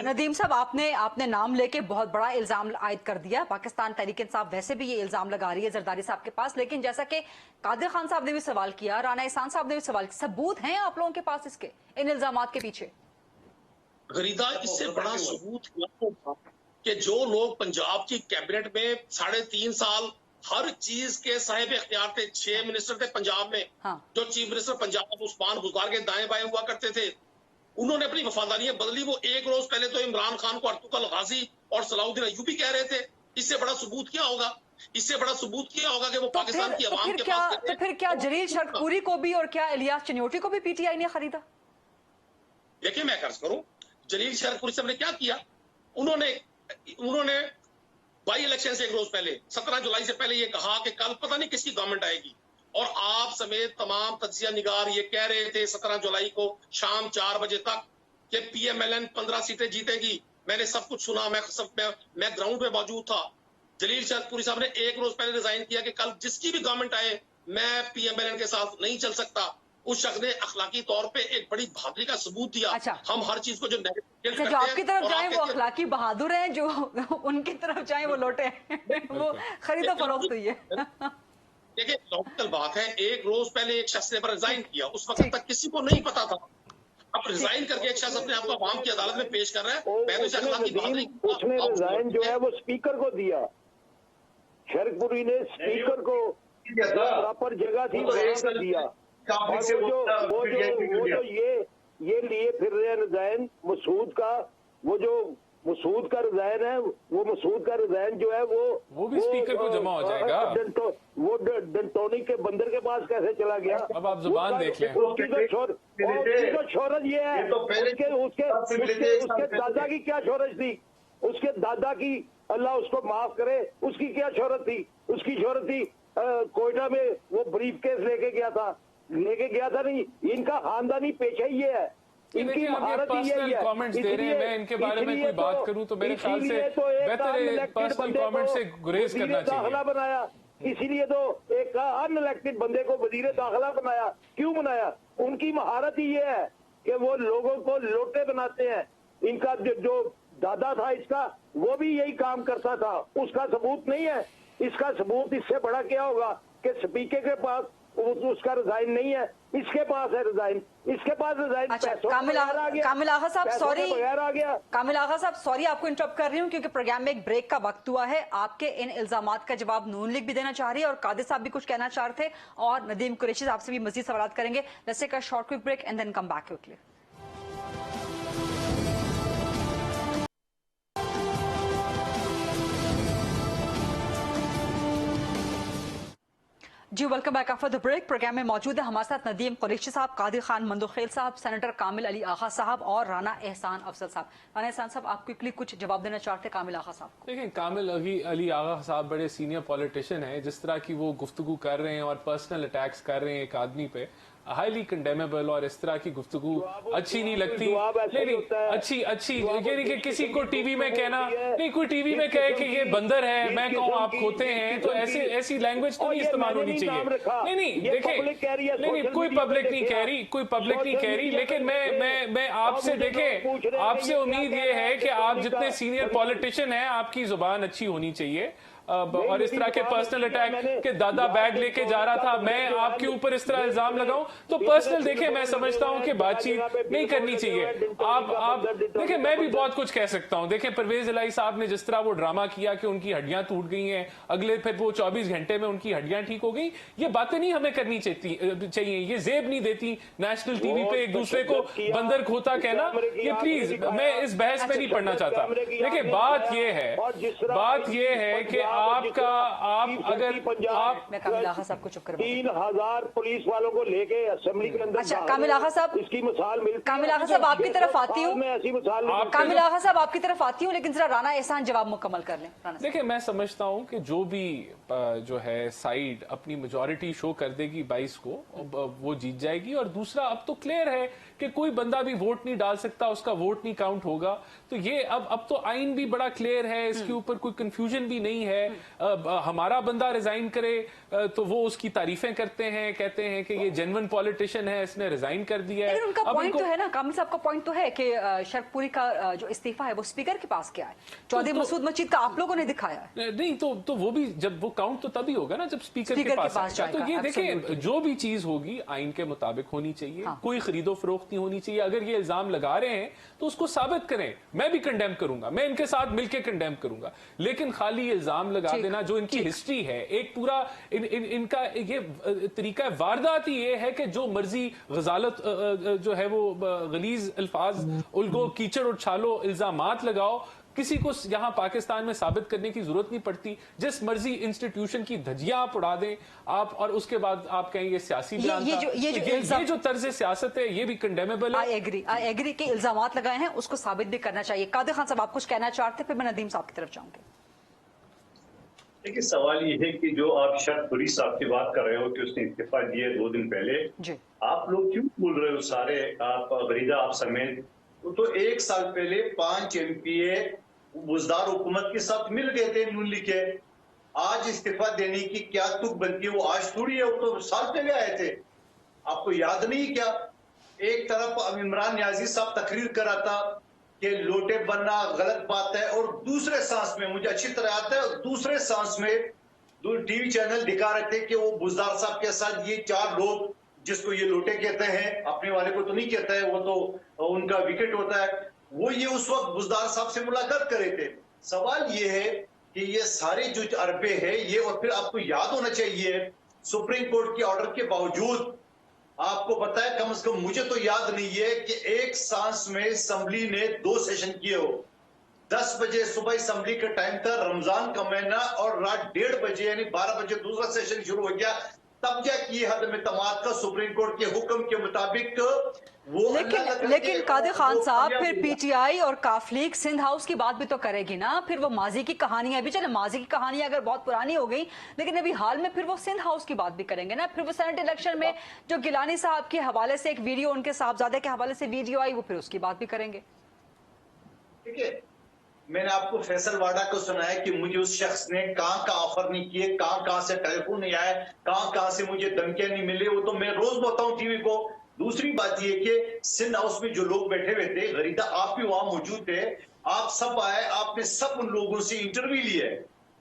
नदीम साहब आपने नाम लेके बहुत बड़ा इल्जाम आयद कर दिया। पाकिस्तान तहरीक इंसाफ वैसे भी ये इल्जाम लगा रही है जरदारी साहब के पास, लेकिन जैसा कि कादिर खान साहब ने भी सवाल किया, राना एहसान साहब ने भी सवाल किया, सबूत हैं आप लोगों के पास इसके, इन इल्जामात के पीछे? गरीदा, इससे बड़ा सबूत कि जो लोग पंजाब की कैबिनेट में 3.5 साल हर चीज के साहिब इख्तियार थे, 6 मिनिस्टर थे पंजाब में। हाँ। जो चीफ मिनिस्टर पंजाब उस्मान बुज़दार के दाएं बाएं हुआ करते थे, उन्होंने अपनी वफादारियां बदली। वो एक रोज पहले तो इमरान खान को अर्तुगरुल गाजी और सलाउद्दीन अय्यूबी कह रहे थे। इससे बड़ा सबूत क्या होगा? इससे बड़ा सबूत क्या होगा कि वो पाकिस्तान की आवाम के पास तो फिर क्या जलील शरकपुरी को भी और क्या इलियास चन्योटी को भी PTI ने खरीदा? देखिए, मैं कर्ज करूं, जलील शरकपुरी साहब ने क्या किया? उन्होंने बाई इलेक्शन से एक रोज पहले 17 जुलाई से पहले ये कहा कि कल पता नहीं किसकी गवर्नमेंट आएगी, और आप समेत तमाम तज्जिया निगार ये कह रहे थे 17 जुलाई को शाम 4 बजे तक कि PMLN 15 सीटें जीतेगी। मैंने सब कुछ सुना, मैं ग्राउंड पे मौजूद था। जलील शरकपुरी साहब ने एक रोज पहले रिजाइन किया कि कल जिसकी भी गवर्नमेंट आए मैं PMLN के साथ नहीं चल सकता। उस शख्स ने अखलाकी तौर पे एक बड़ी बहादुरी का सबूत दिया। अच्छा। हम हर चीज को जो जो आपकी तरफ जाए वो अखलाकी बहादुर हैं, जो उनकी तरफ जाए वो लोटे वो खरीदो फरोख्त हुई है। देखिए, लॉजिकल बात है, एक रोज पहले एक शख्स ने रिजाइन किया, उस वक्त तक किसी को नहीं पता था। अब रिजाइन करके एक शख्स अपने आप को अवाम की अदालत में पेश कर रहा है। मैं तो इसे अखलाकी बहादुरी, उसने रिजाइन जो है वो स्पीकर को दिया, शरकपुरी ने स्पीकर को प्रॉपर जगह थी वहां पे दिया। और वो जो ये लिए फिर रहे हैं रिजाइन मसूद का, वो जो मसूद का रिजाइन है, वो मसूद का रिजाइन जो है वो भी स्पीकर को जमा हो जाएगा। वो डंटोनी के बंदर के पास कैसे चला गया? अब आप जुबान देख लें। उसकी तो शोहरत ये है, उसके दादा की क्या शोहरत थी? उसके दादा की, अल्लाह उसको माफ करे, उसकी क्या शोहरत थी? उसकी शोहरत थी कोयटा में वो ब्रीफ केस लेके गया था नहीं। इनका खानदानी पेशा ही ये है, इनकी महारत ही यही है। कमेंट्स दे रहे हैं, मैं इनके बारे में कोई बात करूं तो मेरे ख्याल से बेहतर है पर्सनल कमेंट से गुरेज करना चाहिए। बनाया, इसीलिए तो एक अनइलेक्टेड बंदे को वजीर दाखिला बनाया। क्यों बनाया? उनकी महारत ही ये है कि वो लोगों को लोटे बनाते हैं। इनका जो दादा था इसका, वो भी यही काम करता था। उसका सबूत नहीं है। इसका सबूत इससे बड़ा क्या होगा कि स्पीकर के पास उसका रिजाइन नहीं है, इसके पास है रिजाइन। इसके पास रिजाइन। अच्छा, कामिल आगा साहब सॉरी आपको इंटरप्ट कर रही हूँ, क्योंकि प्रोग्राम में एक ब्रेक का वक्त हुआ है। आपके इन इल्जामात का जवाब नून लीग भी देना चाह रही है और कादिर साहब भी कुछ कहना चाह रहे थे, और नदीम कुरैशी आपसे भी मजीद सवाल करेंगे। Let's take a short quick break and then come back quickly. जी welcome back after the break. Programme में मौजूद है हमारे साथ नदीम कुरैशी साहब, कादिर खान मंदोखेल साहब, सेनेटर कामिल अली आगा साहब और राना एहसान अफजल साहब। राना एहसान साहब, आप क्विकली कुछ जवाब देना चाहते हैं कामिल आगा साहब को? देखिए, कामिल अली आगा साहब बड़े सीनियर पॉलिटिशियन हैं। जिस तरह की वो गुफ्तगू कर रहे हैं और पर्सनल अटैक्स कर रहे हैं एक आदमी पे, हाईली कंडेमेबल, और इस तरह की गुफ्तगू अच्छी नहीं लगती। नहीं अच्छी ये नहीं कि किसी को टीवी में कहना, नहीं कोई टीवी में कहे कि ये बंदर है, मैं कहूँ आप खोते हैं, तो ऐसी लैंग्वेज तो नहीं इस्तेमाल होनी चाहिए। नहीं देखे, नहीं कोई पब्लिक नहीं कह रही, लेकिन मैं आपसे देखे, आपसे उम्मीद ये है कि आप जितने सीनियर पॉलिटिशियन हैं आपकी जुबान अच्छी होनी चाहिए। और इस तरह के पर्सनल अटैक के दादा बैग लेके जा रहा था, मैं आपके ऊपर इस तरह इल्जाम लगाऊं तो पर्सनल देखें, मैं समझता हूं कि बातचीत नहीं करनी चाहिए। आप देखें, मैं भी बहुत कुछ कह सकता हूं। देखें, परवेज इलाही साहब ने जिस तरह वो ड्रामा किया कि उनकी हड्डियां टूट गई हैं, अगले फिर वो 24 घंटे में उनकी हड्डियां ठीक हो गई, ये बातें नहीं हमें करनी चाहिए। ये जेब नहीं देती नेशनल टीवी पे एक दूसरे को बंदर खोता कहना। ये प्लीज, मैं इस बहस में नहीं पढ़ना चाहता। देखिए, बात यह है कि आपका आप अगर आप मैं कामिल आगा साहब को चुप करवा 3000 पुलिस वालों को लेके असेंबली के अंदर अच्छा कामिल आगा साहब, इसकी मिसाल मिलती है। कामिल आगा साहब आपकी तरफ आती हूँ, मैं ऐसी मिसाल कामिल आगा साहब आपकी तरफ आती हूँ, लेकिन जरा राना एहसान जवाब मुकम्मल कर लें। राना साहब। देखिए, मैं समझता हूं कि जो भी जो है साइड अपनी मेजॉरिटी शो कर देगी 22 को, वो जीत जाएगी। और दूसरा, अब तो क्लियर है कि कोई बंदा भी वोट नहीं डाल सकता, उसका वोट नहीं काउंट होगा। तो ये अब तो आइन भी बड़ा क्लियर है, इसके ऊपर कोई कंफ्यूजन भी नहीं है। हमारा बंदा रिजाइन करे तो वो उसकी तारीफें करते हैं, कहते हैं कि ये जेन्युइन पॉलिटिशियन है, इसने रिजाइन कर दिया है। लेकिन उनका पॉइंट तो है ना, कामिल साहब का पॉइंट तो है कि शरकपुरी का जो इस्तीफा है वो स्पीकर के पास गया है, चौधरी मसूद मजीद का आप लोगों ने दिखाया है। नहीं तो वो भी जब वो काउंट तो तभी होगा ना जब स्पीकर के पास आएगा। तो ये देखिए, जो भी चीज होगी आइन के मुताबिक होनी चाहिए। हाँ। कोई खरीदो फरोख्त नहीं होनी चाहिए। अगर ये इल्जाम लगा रहे हैं तो उसको साबित करें। मैं भी कंडेम करूंगा, मैं इनके साथ मिलकर कंडेम करूंगा, लेकिन खाली इल्जाम लगा देना, जो इनकी हिस्ट्री है, एक पूरा इनका ये तरीका वारदात ही ये है कि जो मर्जी गजालत जो है वो गलीज अल्फाज उल्गो कीचड़ उछालो, इल्जामात लगाओ। किसी को यहाँ पाकिस्तान में साबित करने की जरूरत नहीं पड़ती। जिस मर्जी इंस्टीट्यूशन की धज्जियां आप उड़ा दें आप, और उसके बाद आप कहेंगे सियासी बयान था। ये जो तर्ज सियासत है ये भी कंडेमेबल है। आई एग्री के इल्जामात लगाए हैं उसको साबित भी करना चाहिए। कादिर खान साहब आप कुछ कहना चाहते हैं, फिर मैं नदीम साहब की तरफ जाऊंगी। देखिए, सवाल ये है कि जो आप शरकपुरी साहब की बात कर रहे हो कि उसने इस्तीफा दिए 2 दिन पहले, आप लोग क्यों बोल रहे हो सारे, आप गरीदा आप समेत? तो 1 साल पहले 5 MPA बुजदार हुकूमत के साथ मिल गए थे नून लीग के। आज इस्तीफा देने की क्या तुक बनती है? वो आज थोड़ी है, वो तो साल पहले आए थे। आपको याद नहीं क्या? एक तरफ इमरान नियाजी साहब तकरीर करा था कि लोटे बनना गलत बात है, और दूसरे सांस में, मुझे अच्छी तरह आता है, और दूसरे सांस में टीवी चैनल दिखा रहे थे कि वो बुजदार साहब के साथ ये 4 लोग, जिसको ये लोटे कहते हैं, अपने वाले को तो नहीं कहता है, वो तो उनका विकेट होता है, वो ये उस वक्त बुजदार साहब से मुलाकात कर रहे थे। सवाल ये है कि ये सारे जो अरबे है ये, और फिर आपको याद होना चाहिए सुप्रीम कोर्ट के ऑर्डर के बावजूद, आपको पता है, कम से कम मुझे तो याद नहीं है कि एक सांस में असेंबली ने 2 सेशन किए हो। 10 बजे सुबह असेंबली का टाइम था, रमजान का महीना, और रात 1:30 बजे यानी 12 बजे दूसरा सेशन शुरू हो गया। तब जाके हद में तमाद का सुप्रीम कोर्ट के हुक्म के मुताबिक वो। लेकिन कादिर खान साहब, फिर पीटीआई और काफलीग सिंध हाउस की बात भी तो करेगी ना। फिर वो माजी की कहानियां भी, चले माजी की कहानियां अगर बहुत पुरानी हो गई, लेकिन अभी हाल में फिर वो सिंध हाउस की बात भी करेंगे ना। फिर वो सेनेट इलेक्शन में जो गिलानी साहब के हवाले से एक वीडियो, उनके साहबजादे के हवाले से वीडियो आई, वो फिर उसकी बात भी करेंगे। ठीक है, मैंने आपको फैसल वाडा को सुनाया कि मुझे उस शख्स ने कहां ऑफर नहीं किए, कहां से टेलीफोन नहीं आया, कहां से मुझे धमकियां नहीं मिली, वो तो मैं रोज बताऊं टीवी को। दूसरी बात ये कि सिंध हाउस में जो लोग बैठे हुए थे, गरीदा आप भी वहां मौजूद थे, आप सब आए, आपने सब उन लोगों से इंटरव्यू लिए।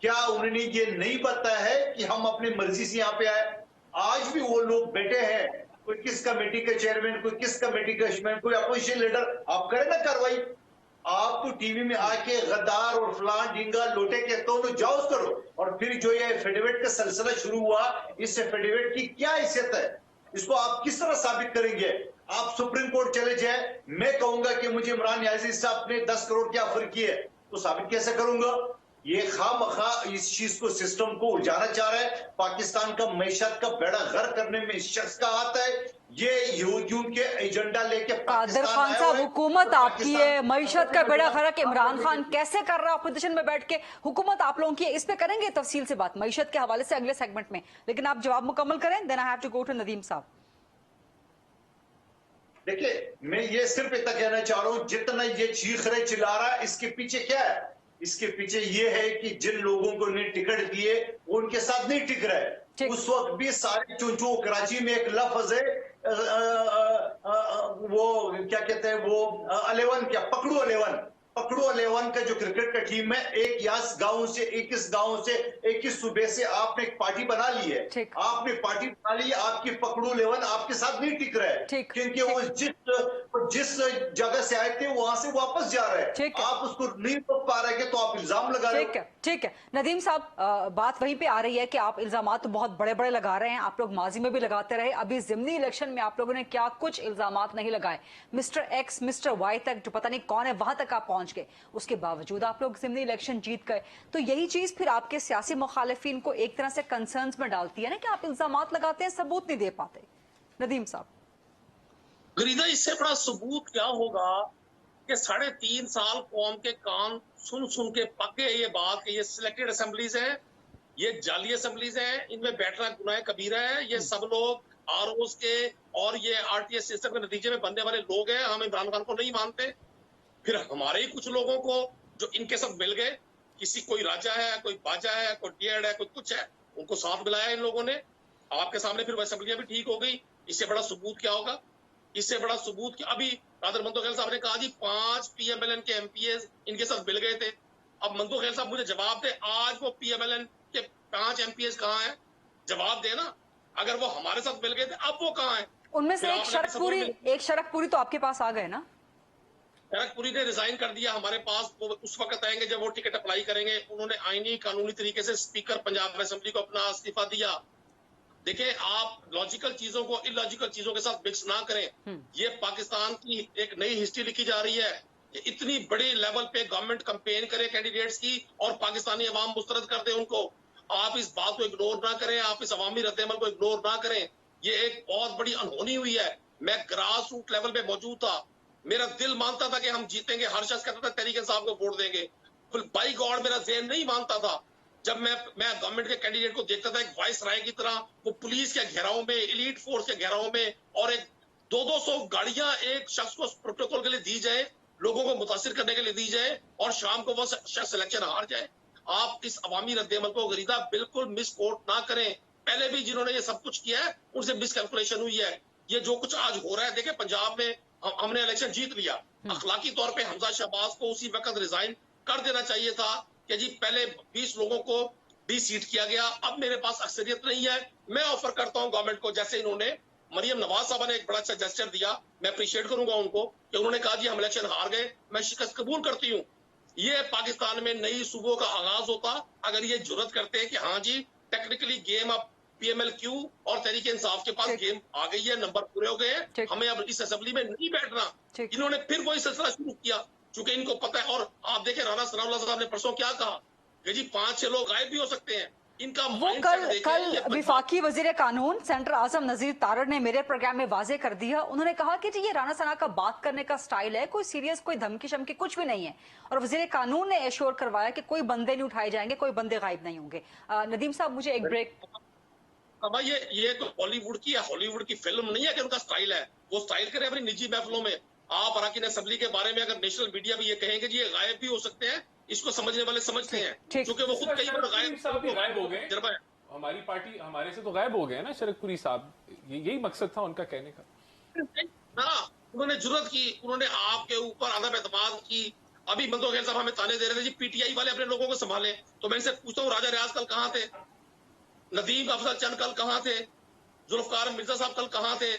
क्या उन्होंने ये नहीं पता है कि हम अपनी मर्जी से यहाँ पे आए? आज भी वो लोग बैठे हैं, कोई किस कमेटी का चेयरमैन, कोई किस कमेटी का चेयरमैन, कोई अपोजिशन लीडर, आप करें ना कार्रवाई। आप तो टीवी में आके गद्दार और फलान ढींगा लोटे कहते हो तो जाओ करो। और फिर जो ये एफिडेविट का सिलसिला शुरू हुआ, इस एफिडेविट की क्या हैसियत है, इसको आप किस तरह साबित करेंगे? आप सुप्रीम कोर्ट चले जाए, मैं कहूंगा कि मुझे इमरान नियाजी साहब ने 10 करोड़ की ऑफर की है, तो साबित कैसे करूंगा? ये खामखा इस चीज को, सिस्टम को उलझाना चाह रहा है। पाकिस्तान का मैशत का बेड़ा गर्क करने में इस शख्स का हाथ है। ये यूं के एजेंडा लेके कादिर खान साहब, हुकूमत आपकी है, मैशत का बेड़ा गर्क इमरान खान कैसे कर रहा है अपोजिशन में बैठ के? हुकूमत आप लोगों की है, इस पे करेंगे तफसील से बात मैशत के हवाले से अगले सेगमेंट में, लेकिन आप जवाब मुकम्मल करें, then I have to go to Nadeem साहब। देखिए, मैं ये सिर्फ इतना कहना चाह रहा हूं, जितना ये चीख रहे चिल्ला रहा है, इसके पीछे क्या है? इसके पीछे ये है कि जिन लोगों को उन्हें टिकट दिए वो उनके साथ नहीं टिक रहा है। उस वक्त भी सारे चूंचू, कराची में एक लफ्ज है, वो क्या कहते हैं, वो 11, क्या पकड़ू 11, पकड़ो 11 का जो क्रिकेट का टीम है, 21 गांव से 21 सूबे से आपने एक पार्टी बना ली है। आपने पार्टी बना ली है, आपकी पकड़ो 11 आपके साथ नहीं टिक रहा है, क्योंकि वो जिस जगह से आए थे वहां से वापस जा रहे हैं। आप उसको नहीं रोक पा रहे तो आप इल्जाम लगा रहे हो। ठीक है नदीम साहब, बात वहीं पे आ रही है कि आप इल्जामात तो बहुत बड़े बड़े लगा रहे हैं, आप लोग माजी में भी लगाते रहे, अभी ज़िमनी इलेक्शन में आप लोगों ने क्या कुछ इल्जामात नहीं लगाए? मिस्टर एक्स मिस्टर वाई तक, जो पता नहीं कौन है, वहां तक आप पहुंच पहुंच गए, उसके बावजूद आप लोग ज़िमनी इलेक्शन जीत गए। तो यही चीज फिर आपके सियासी मुखालिफिन को एक तरह से कंसर्न्स में डालती है ना कि आप इल्जामात लगाते हैं, सबूत नहीं दे पाते। नदीम साहब, गरीदा, इससे बड़ा सबूत क्या होगा कि 3.5 साल कौम के कान सुन सुन के पक गए ये बात कि ये सिलेक्टेड असेंबलीज हैं, ये जाली असेंबलीज हैं, इनमें बैठना गुनाह कबीरा है, ये सब लोग आरओस के और ये आरटीएस सिस्टम के नतीजे में बनने वाले लोग हैं। हम इमरान खान को नहीं मानते। फिर हमारे ही कुछ लोगों को जो इनके साथ मिल गए, किसी कोई राजा है, कोई बाजा है, कोई टीएड है, कोई कुछ है, उनको साथ मिलाया इन लोगों ने। आपके सामने फिर असेंबलियां भी ठीक हो गई। इससे बड़ा सबूत क्या होगा? इससे बड़ा सबूत कि अभी कादर मंदो साहब ने कहा जी 5 पीएमएलएन के एमपीएस इनके साथ मिल गए थे। अब मंदो खेल साहब मुझे जवाब दे, आज वो पीएमएलएन के 5 एमपीएस कहाँ हैं? जवाब दे ना। अगर वो हमारे साथ मिल गए थे, अब वो कहाँ हैं? उनमें से एक शरकपुरी तो आपके पास आ गए ना? शरकपुरी ने रिजाइन कर दिया। हमारे पास वो उस वक्त आएंगे जब वो टिकट अप्लाई करेंगे। उन्होंने आईनी कानूनी तरीके से स्पीकर पंजाब असेंबली को अपना इस्तीफा दिया। देखिए, आप लॉजिकल चीजों को इलॉजिकल चीजों के साथ मिक्स ना करें। ये पाकिस्तान की एक नई हिस्ट्री लिखी जा रही है कि इतनी बड़ी लेवल पे गवर्नमेंट कैंपेन करे कैंडिडेट्स की और पाकिस्तानी अवाम मुस्तरद कर दे उनको। आप इस बात को इग्नोर ना करें, आप इस अवामी रद्देमल को इग्नोर ना करें। ये एक बहुत बड़ी अनहोनी हुई है। मैं ग्रास रूट लेवल पे मौजूद था। मेरा दिल मानता था कि हम जीतेंगे। हर शख्स कहता था तहरीक इंसाफ को वोट देंगे। बाई गॉड मेरा ज़हन नहीं मानता था। जब मैं गवर्नमेंट के कैंडिडेट को देखता था एक वाइस राय की तरह, वो पुलिस के घेराव में, एलीट फोर्स के घेराव में, और एक 200 गाड़ियां एक शख्स को प्रोटोकॉल के लिए दी जाए, लोगों को मुतासिर करने के लिए दी जाए, और शाम को वो शख्स इलेक्शन हार जाए। आप इस अवामी रद्देमल को गरीदा बिल्कुल मिस कोट ना करें। पहले भी जिन्होंने ये सब कुछ किया है उनसे मिस कैलकुलेशन हुई है। ये जो कुछ आज हो रहा है, देखिए पंजाब में हमने इलेक्शन जीत लिया। अखलाकी तौर पे हमजा शहबाज को उसी वक्त रिजाइन कर देना चाहिए था कि जी पहले 20 लोगों को भी सीट किया गया, अब मेरे पास अक्सरियत नहीं है। मैं ऑफर करता हूं गवर्नमेंट को, जैसे इन्होंने मरियम नवाज साहब ने एक बड़ा अच्छा जेस्चर दिया, मैं अप्रिशिएट करूंगा उनको कि उन्होंने कहा जी हम इलेक्शन हार गए, मैं शिकस्त कबूल करती हूँ। ये पाकिस्तान में नई सूबों का आगाज होता अगर ये जुर्रत करते हैं कि हाँ जी टेक्निकली गेम अब पीएमएलक्यू और तहरीक इंसाफ के पास गेम आ गई है, नंबर पूरे हो गए हैं, हमें अब इस असेंबली में नहीं बैठना। इन्होंने फिर वही सिलसिला शुरू किया क्योंकि इनको पता है। और आप देखें राना सनाउल्लाह साहब ने परसों क्या कहा कि जी 5-6 लोग गायब भी हो सकते हैं। इनका वो कल विफाकी वजीर कानून सेंटर आजम नजीर तारड़ ने मेरे प्रोग्राम में वाजे कर दिया। उन्होंने कहा कि जी ये राना सना का बात करने का स्टाइल है, कोई सीरियस, कोई धमकी शमकी कुछ भी नहीं है। और वजीर कानून ने एश्योर करवाया कि कोई बंदे नहीं उठाए जाएंगे, कोई बंदे गायब नहीं होंगे। नदीम साहब, मुझे एक ब्रेक। अब ये तो बॉलीवुड की या हॉलीवुड की फिल्म नहीं है कि उनका स्टाइल है। वो स्टाइल करे अपनी निजी महफिलों में। आप अराकीन असेंबली के बारे में अगर नेशनल मीडिया भी ये कहेंगे जी ये गायब भी हो सकते हैं, इसको समझने वाले समझते हैं क्योंकि वो खुद कई बार गायब हो गए। हमारी पार्टी हमारे से तो गायब हो गए ना शरकपुरी साहब, यही मकसद था उनका कहने का ना। उन्होंने जुर्रत की, उन्होंने आपके ऊपर अदब एतमाद की। अभी मंदो खेल साहब हमें ताने दे रहे थे जी पीटीआई वाले अपने लोगों को संभाले। तो मैं इनसे पूछता हूँ राजा रियाज कल कहाँ थे? नदीम अफजल चंद कल कहाँ थे? जुल्फकार मिर्जा साहब कल कहाँ थे?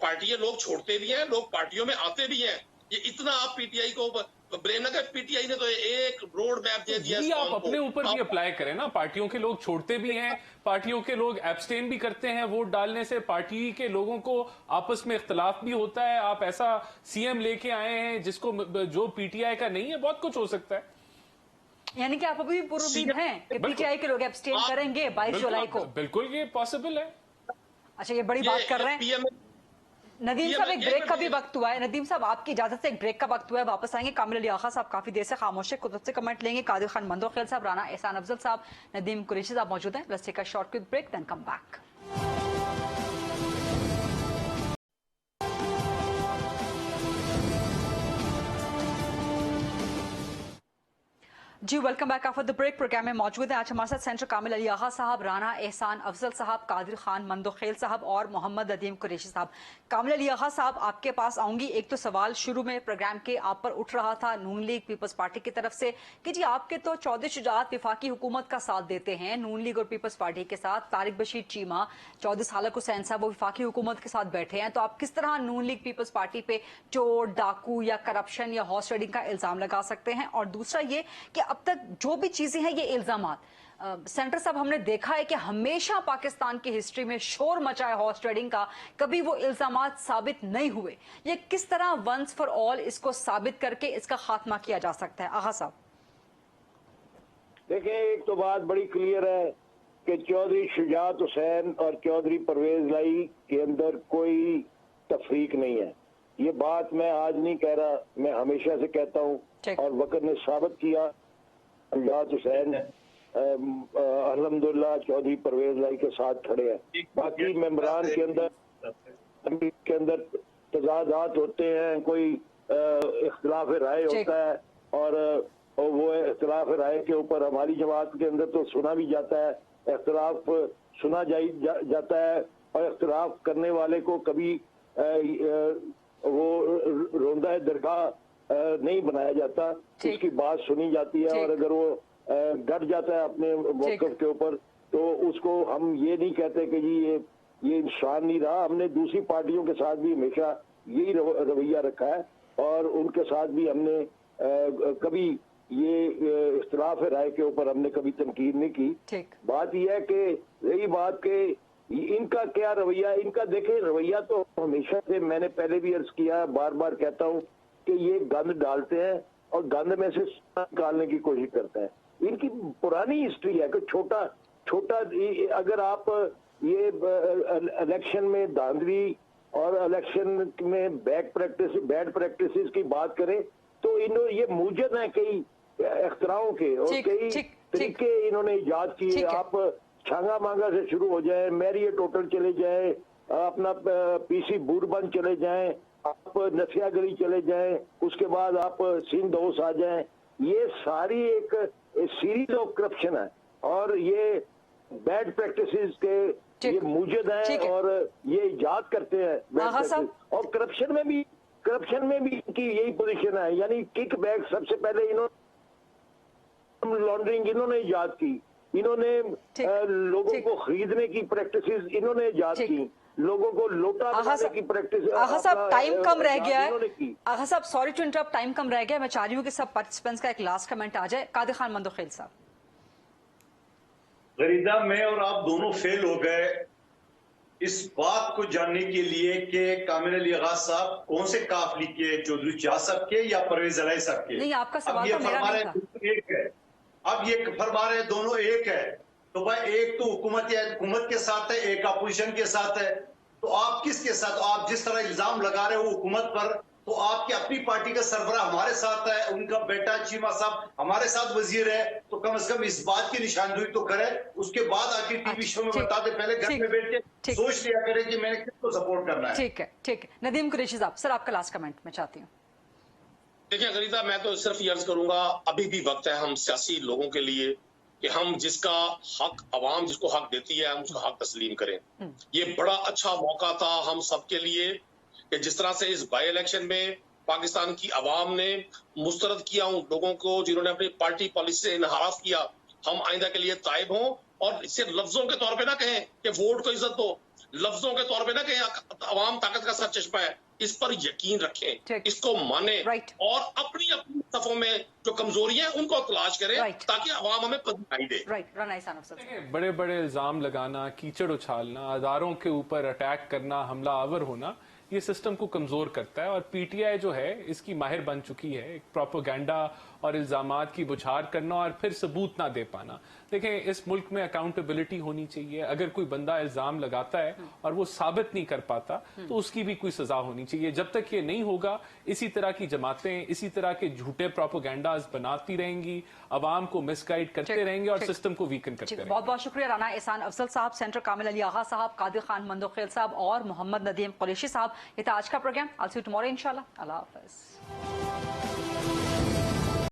पार्टियां लोग छोड़ते भी हैं, लोग पार्टियों में आते भी हैं। ये इतना आप पीटीआई को ब्लेम ना कर। पीटीआई ने तो एक रोड मैप दे दिया। आप अपने ऊपर भी अप्लाई करें ना। पार्टियों के लोग छोड़ते भी हैं, पार्टियों के लोग एब्सटेन भी करते हैं वोट डालने से, पार्टी के लोगों को आपस में इख्तलाफ भी होता है। आप ऐसा सीएम लेके आए हैं जिसको जो पीटीआई का नहीं है, बहुत कुछ हो सकता है। यानी कि आप अभी भी पूर्व हैं कि पीटीआई के लोग एब्सटेन करेंगे 22 जुलाई को? बिल्कुल ये पॉसिबल है। अच्छा, ये बड़ी बात कर रहे हैं। नदीम साहब, एक ब्रेक का भी वक्त हुआ है। नदीम साहब, आपकी इजाजत से एक ब्रेक का वक्त हुआ है, वापस आएंगे। कामिल अली आगा साहब काफी देर से खामोश है, कुछ से कमेंट लेंगे। कादिर खान मंदोखेल साहब, राना एहसान अफजल साहब, नदीम कुरैशी साहब मौजूद हैं। Let's take a short quick break, then come back. जी welcome back after the break. Programme में मौजूद है आज हमारे साथ सेंटर कामिल अली आगा साहब, राना एहसान अफजल साहब, कादिर खान मंदोखेल साहब और मोहम्मद नदीम कुरैशी साहब। कामिल अली आगा साहब, आपके पास आऊंगी। एक तो सवाल शुरू में प्रोग्राम के आप पर उठ रहा था नून लीग पीपल्स पार्टी की तरफ से कि जी आपके तो 14 शुजात विफाकी हुकूमत का साथ देते हैं नून लीग और पीपल्स पार्टी के साथ। तारिक बशीर चीमा, 14 साल हुसैन साहब, वो विफाकी हुकूमत के साथ बैठे हैं। तो आप किस तरह नून लीग पीपल्स पार्टी पे चोर, डाकू या करप्शन या हॉर्स ट्रेडिंग का इल्जाम लगा सकते हैं? और दूसरा ये कि अब तक जो भी चीजें हैं, ये इल्जामात सेंटर साहब, हमने देखा है कि हमेशा पाकिस्तान की हिस्ट्री में शोर मचा है हॉर्स ट्रेडिंग का, कभी वो इल्जामात साबित नहीं हुए। ये किस तरह वंस फॉर ऑल इसको साबित करके इसका खात्मा किया जा सकता है? आगा साहब देखिए, एक तो बात बड़ी क्लियर है कि चौधरी शुजात हुसैन और चौधरी परवेज लाई के अंदर कोई तफरीक नहीं है। ये बात मैं आज नहीं कह रहा, मैं हमेशा से कहता हूँ और वक्त ने साबित किया। शुजात हुसैन अल्हम्दुलिल्लाह चौधरी परवेज लाई के साथ खड़े हैं। बाकी मेंबरान के अंदर तजादात होते हैं, कोई इख्तिलाफ राय होता है और वो इख्तिलाफ राय के ऊपर हमारी जमात के अंदर तो सुना भी जाता है, इख्तिलाफ सुना जाता है और इख्तिलाफ करने वाले को कभी वो रोंदा दरगाह नहीं बनाया जाता, उसकी बात सुनी जाती है और अगर वो डट जाता है अपने मौक़िफ़ के ऊपर तो उसको हम ये नहीं कहते कि जी ये इंसान नहीं रहा। हमने दूसरी पार्टियों के साथ भी हमेशा यही रवैया रखा है और उनके साथ भी हमने कभी ये इख्तिलाफ राय के ऊपर हमने कभी तनकीद नहीं की। बात यह है कि रही बात के इनका क्या रवैया, इनका देखें रवैया तो हमेशा से मैंने पहले भी अर्ज किया, बार बार कहता हूँ कि ये गंद डालते हैं और गंद में से निकालने की कोशिश करते हैं। इनकी पुरानी हिस्ट्री है कि छोटा छोटा अगर आप ये इलेक्शन में धांधली और इलेक्शन में बैड प्रैक्टिसेस की बात करें तो ये मूजद है कई इख्तिराओं के और कई तरीके इन्होंने इजाद किए। आप छांगा मांगा से शुरू हो जाए, मैरियट होटल चले जाए, अपना पीसी बूरबन चले जाएं, आप नसिया गली चले जाएं, उसके बाद आप सिंध हाउस आ जाएं, ये सारी एक सीरीज ऑफ करप्शन है और ये बैड प्रैक्टिसेस के ये मूजद हैं और ये इजाद करते हैं। और करप्शन में भी इनकी यही पोजीशन है, यानी किक बैक सबसे पहले इन्होंने लॉन्ड्रिंग इन्होंने इजाद की, इन्होंने लोगों को खरीदने की प्रैक्टिसेस इन्होंने इजाद की, लोगों को लोटा बनाने की प्रैक्टिस। आगा साहब टाइम कम रह गया है, आगा साहब सॉरी टू इंटरप्ट, टाइम कम रह गया। मैं चाह रही हूँ कि सब पार्टिसिपेंट्स का एक लास्ट कमेंट आ जाए। कादिर खान मंदोखेल साहब। गरीदा, मैं और आप दोनों फेल हो गए इस बात को जानने के लिए कि कामिल अली आगा साहब कौन से काफ लिखे, चौधरी शाह साहब के या परवेज अलाई साहब के? नहीं, आपका सवाल तो मेरा नहीं था। एक है, अब ये फरमा रहे दोनों एक है, तो भाई एक तो हुकूमत के साथ है, एक अपोजिशन के साथ है, तो आप किसके साथ? आप जिस तरह इल्जाम लगा रहे हो हुकूमत पर, तो आपकी अपनी पार्टी का सरबराह हमारे साथ है, उनका बेटा चीमा साहब हमारे साथ वजीर है, तो कम से कम इस बात की निशानदेही तो करे, उसके बाद आके टीवी शो में बता दे, पहले घर में बैठ के सोच लिया करे कि मैंने किसको सपोर्ट करना है। ठीक है। नदीम कुरैशी साहब, सर आपका लास्ट कमेंट मैं चाहती हूँ। देखिए गरीदा, मैं तो सिर्फ ये अर्ज करूंगा, अभी भी वक्त है हम सियासी लोगों के लिए कि हम जिसका हक अवाम जिसको हक देती है हम उसका हक तस्लीम करें। ये बड़ा अच्छा मौका था हम सबके लिए कि जिस तरह से इस बाई इलेक्शन में पाकिस्तान की अवाम ने मुस्तरद किया उन लोगों को जिन्होंने अपनी पार्टी पॉलिसी से इनहराफ किया, हम आइंदा के लिए ताइब हों और सिर्फ लफ्जों के तौर पे ना कहें कि वोट को इज्जत दो, लफ्जों के तौर पे ना कहें अवाम ताकत का सर चश्मा है, इस पर यकीन रखें, इसको माने और अपनी अपनी सफों में जो कमजोरियां हैं उनको तलाश करें ताकि अवाम हमें पसंद दे। बड़े बड़े इल्जाम लगाना, कीचड़ उछालना, अदारों के ऊपर अटैक करना, हमला आवर होना, ये सिस्टम को कमजोर करता है और पीटीआई जो है इसकी माहिर बन चुकी है एक प्रोपेगेंडा और इल्जामात की बुछार करना और फिर सबूत ना दे पाना। देखें, इस मुल्क में अकाउंटेबिलिटी होनी चाहिए। अगर कोई बंदा इल्जाम लगाता है और वो साबित नहीं कर पाता तो उसकी भी कोई सजा होनी चाहिए। जब तक ये नहीं होगा इसी तरह की जमातें इसी तरह के झूठे प्रोपेगेंडाज बनाती रहेंगी, अवाम को मिसगाइड करते रहेंगे और सिस्टम को वीकन करते रहेंगे। बहुत बहुत शुक्रिया राना एहसान अफजल साहब, सेंटर कामिल अली आगा साहब, कादिर खान मंदोखेल साहब और मोहम्मद नदीम कुरैशी साहब। ये था आज का programme. I'll see you tomorrow इंशाल्लाह। अल्लाह हाफिज।